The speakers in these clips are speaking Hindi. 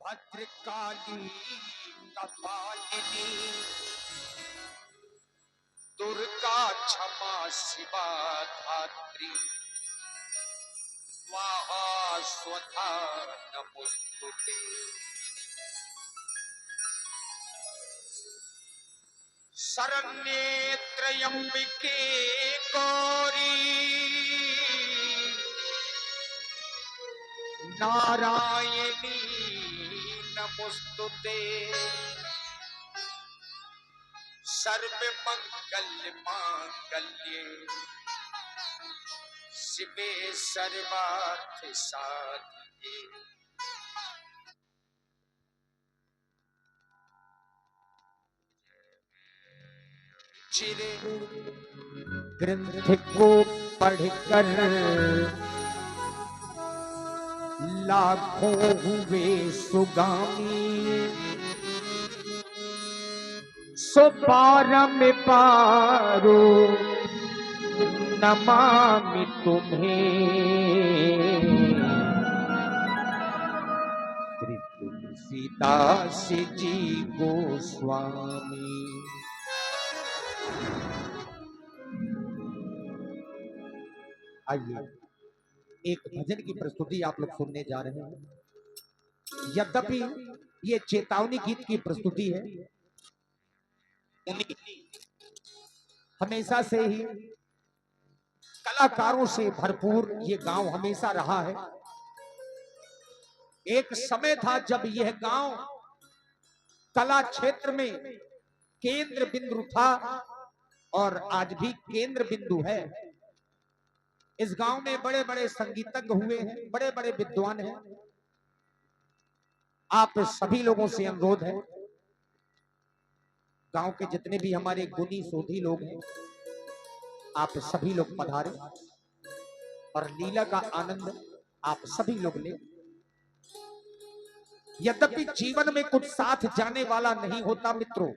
भद्रकाली कपालिनी दुर्गा क्षमा शिवा धात्री स्वाहा स्वधा नमोस्तुते। शरण्ये त्र्यंबिके गौरी नारायणी नमोस्तुते। सर्वमंगल मांगल्ये शिवे सर्वार्थ साधिके। चिरे ग्रंथ को पढ़कर लाखों हुए सुगामी, सो पारम पारो नमामि तुम्हें। श्री तुलसीदास जी गोस्वामी। आइए एक भजन की प्रस्तुति आप लोग सुनने जा रहे हैं। यद्यपि ये चेतावनी गीत की प्रस्तुति है, हमेशा से ही कलाकारों से भरपूर ये गांव हमेशा रहा है। एक समय था जब यह गांव कला क्षेत्र में केंद्र बिंदु था और आज भी केंद्र बिंदु है। इस गांव में बड़े बड़े संगीतज्ञ हुए हैं, बड़े बड़े विद्वान हैं। आप सभी लोगों से अनुरोध है, गांव के जितने भी हमारे गुणी शोधी लोग हैं, आप सभी लोग पधारें और लीला का आनंद आप सभी लोग लें। यद्यपि जीवन में कुछ साथ जाने वाला नहीं होता मित्रों,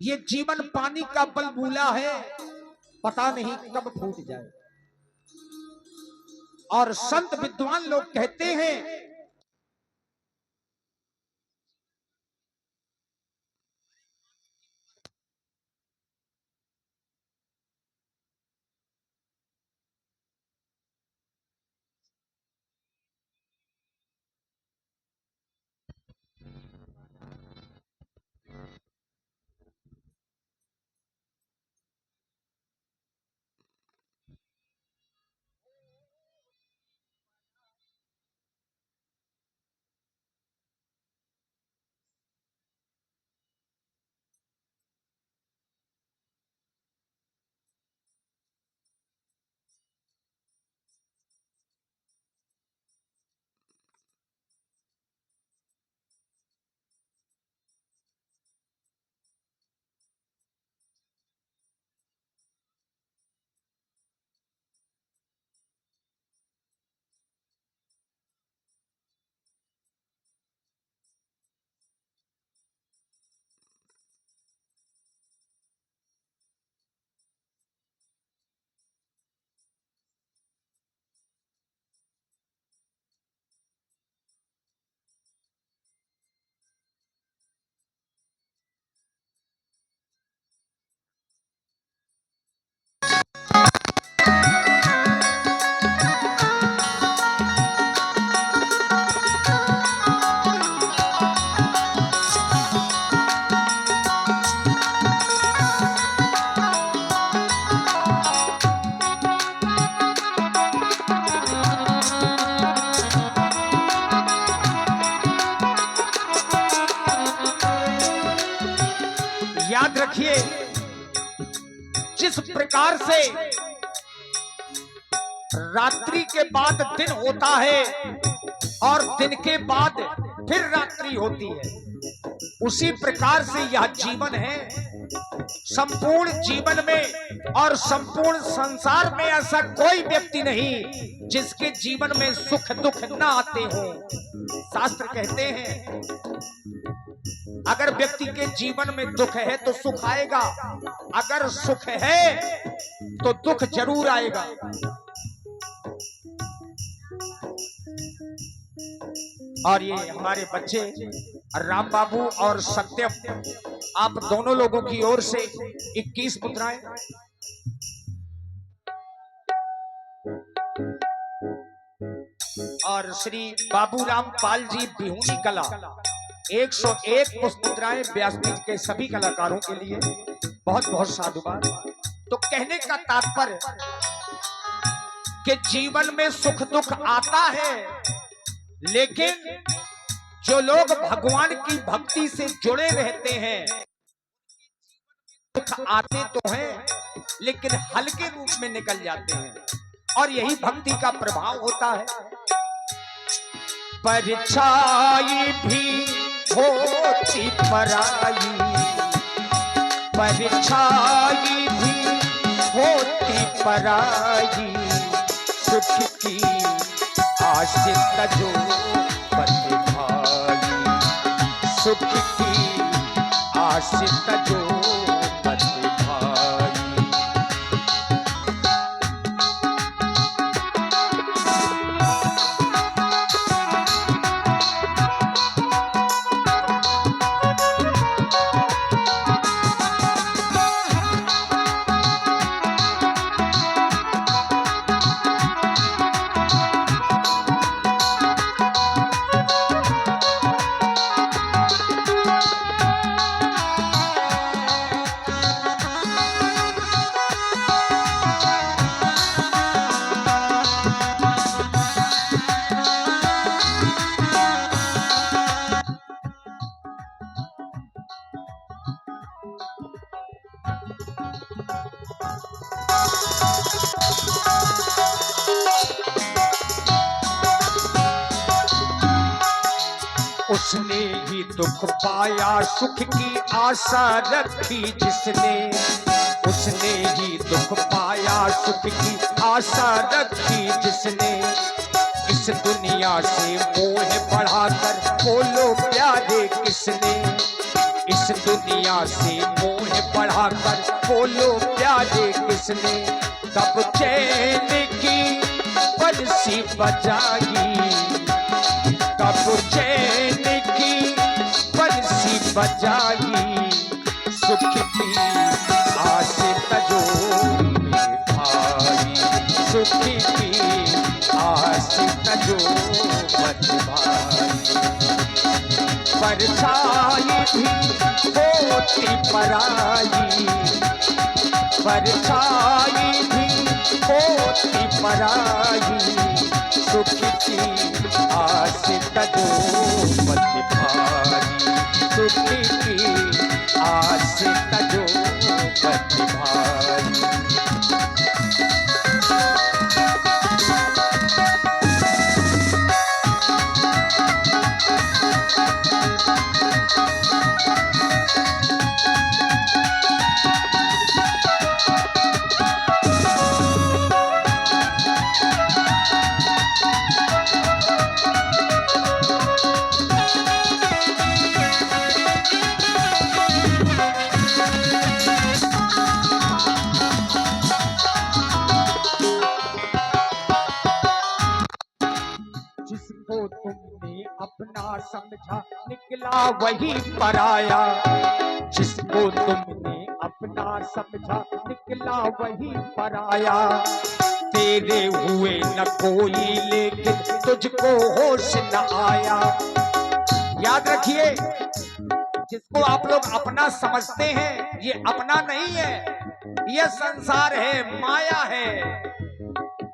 ये जीवन पानी का बलबूला है, पता नहीं कब फूट जाए। और संत विद्वान लोग कहते हैं याद रखिए, जिस प्रकार से रात्रि के बाद दिन होता है और दिन के बाद फिर रात्रि होती है, उसी प्रकार से यह जीवन है। संपूर्ण जीवन में और संपूर्ण संसार में ऐसा कोई व्यक्ति नहीं जिसके जीवन में सुख दुख न आते हो। शास्त्र कहते हैं अगर व्यक्ति के जीवन में दुख है तो सुख आएगा, अगर सुख है तो दुख जरूर आएगा। और ये हमारे बच्चे राम बाबू और सत्यम, आप दोनों लोगों की ओर से 21 मुद्राएं। और श्री बाबूराम पाल जी बिहूनी कला 101 मुद्राएं व्यासपीठ के सभी कलाकारों के लिए बहुत बहुत साधुवाद। तो कहने का तात्पर्य कि जीवन में सुख दुख आता है, लेकिन जो लोग भगवान की भक्ति से जुड़े रहते हैं, दुख आते तो हैं लेकिन हल्के रूप में निकल जाते हैं, और यही भक्ति का प्रभाव होता है। परछाई भी होती पराई, परछाई भी होती पराई, सुख की आशिक जो बंधे भाई, सुख की आशिक जो बंधे भाई। उसने ही दुख पाया सुख की आशा रखी जिसने, उसने ही दुख पाया सुख की आशा रखी जिसने, इस दुनिया से मोह बढ़ाकर बोलो प्यारे किसने, इस दुनिया से मोह बढ़ाकर बोलो प्यारे किसने, तब चैन की बंसी बजाई, तब चैन की बंसी बजाई, सुख की आस तजो मेरे भाई, सुख की आस तजो मेरे भाई। परछाई भी होती पराई, परछाई भी होती पराई, सुख की आस तजो मत भाई, सुख की आस तजो मत भाई। जिसको तुमने अपना समझा निकला वही पराया, जिसको तुमने अपना समझा निकला वही पराया, तेरे हुए न कोई लेकिन तुझको होश न आया। याद रखिए, जिसको आप लोग अपना समझते हैं ये अपना नहीं है, ये संसार है, माया है।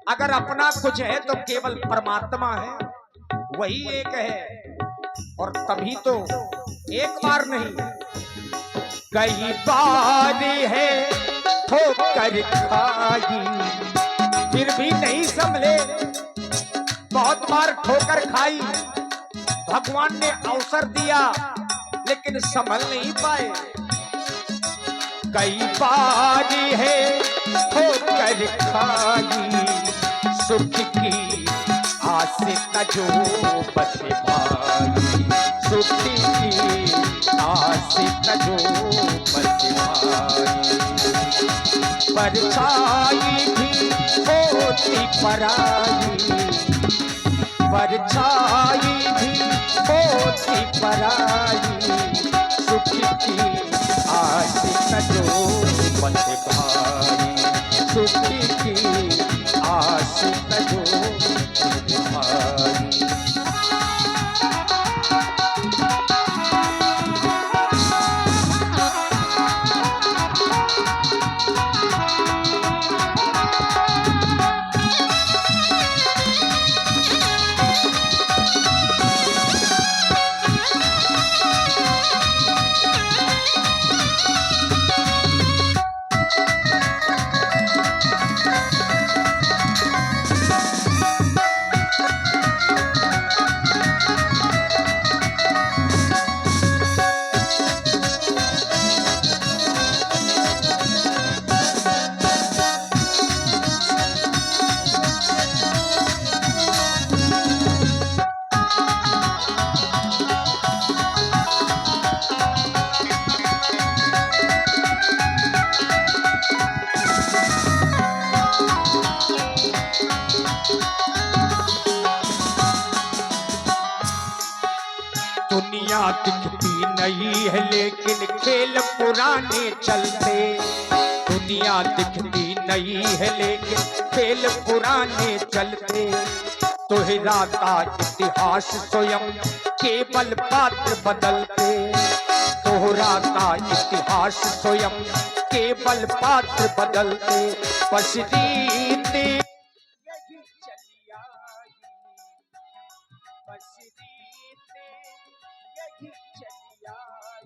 अगर अपना कुछ है तो केवल परमात्मा है, वही एक है, और तभी तो एक बार नहीं कई बार है ठोकर खाई, फिर भी नहीं संभले, बहुत बार ठोकर खाई, भगवान ने अवसर दिया लेकिन संभल नहीं पाए। कई बार है ठोकर खाई, सुख की आस तजो बसे भाई, सुख की आस तजो बसे भाई। परछाई भी होती पराई, परछाई भी पराई, सुख की आस तजो मत भाई, सुख की आस तजो मत भाई। दुनिया दिखती नहीं है लेकिन खेल पुराने चलते, दुनिया दिखती नहीं है लेकिन खेल पुराने चलते, दोहराता इतिहास स्वयं केवल पात्र बदलते, दोहराता इतिहास स्वयं केवल पात्र बदलते, बस रीते यही चली आई, बस रीते यही चली आई,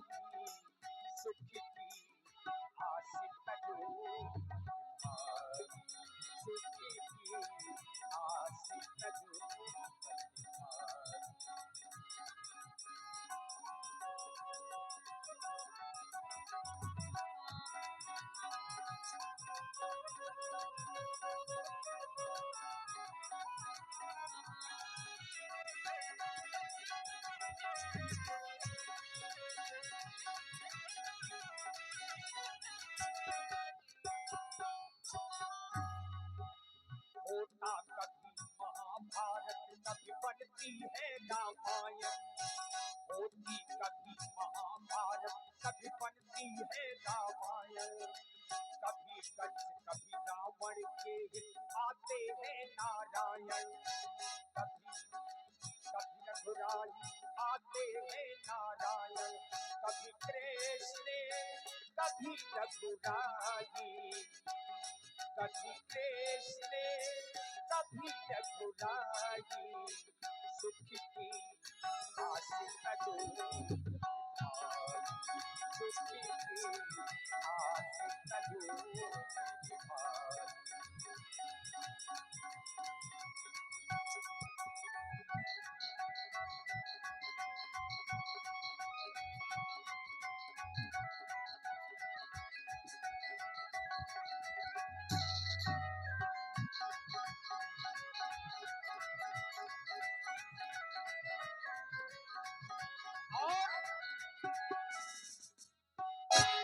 सुख की आस तजो भाई, सुख की आस तजो भाई। होता कभी महाभारत कभी बनती है रामायण, होती कभी महाभारत कभी बनती है रामायण, कभी कंस कभी रावण के हित आते हैं नारायण, कभी कभी रघुराई आते हैं नारायण, कभी कृष्ण कभी रघुराई, कभी कृष्ण कभी रघुराई, सुख की आस तजो भाई, सुख की आस तजो भाई।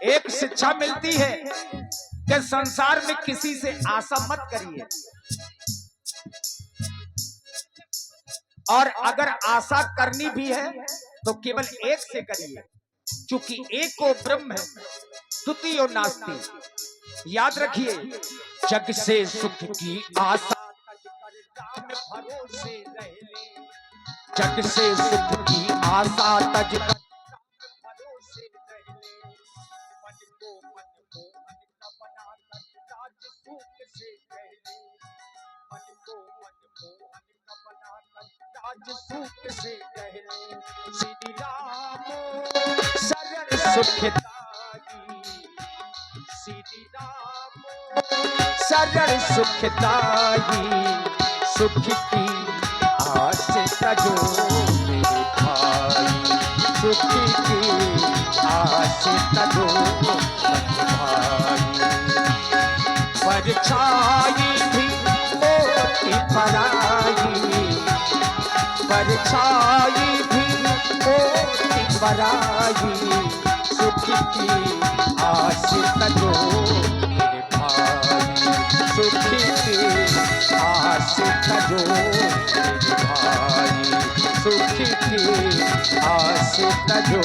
एक शिक्षा मिलती है कि संसार में किसी से आशा मत करिए, और अगर आशा करनी भी है तो केवल एक से करिए, क्योंकि एक को ब्रह्म है द्वितीयो नास्ति। याद रखिए, जग से सुख की आशा तज कर राम भरोसे रह ले, जग से सुख की आशा तज कर भरोसे रह ले, मन को मन का बनाकर राज सुख से कह ले, मन को मन का बनाकर राज सुख से कह ले, श्री राम शरण सुखदाई, श्री राम शरण सुखदाई, सुख की आस तजो मेरे भाई, सुख की आस तजो भाई, परछाई भी मोती पराई, परछाई भी मोती पराई, सुख की आस तजो मेरे भाई, सुख की आस तजो मेरे भाई, सुख की आस तजो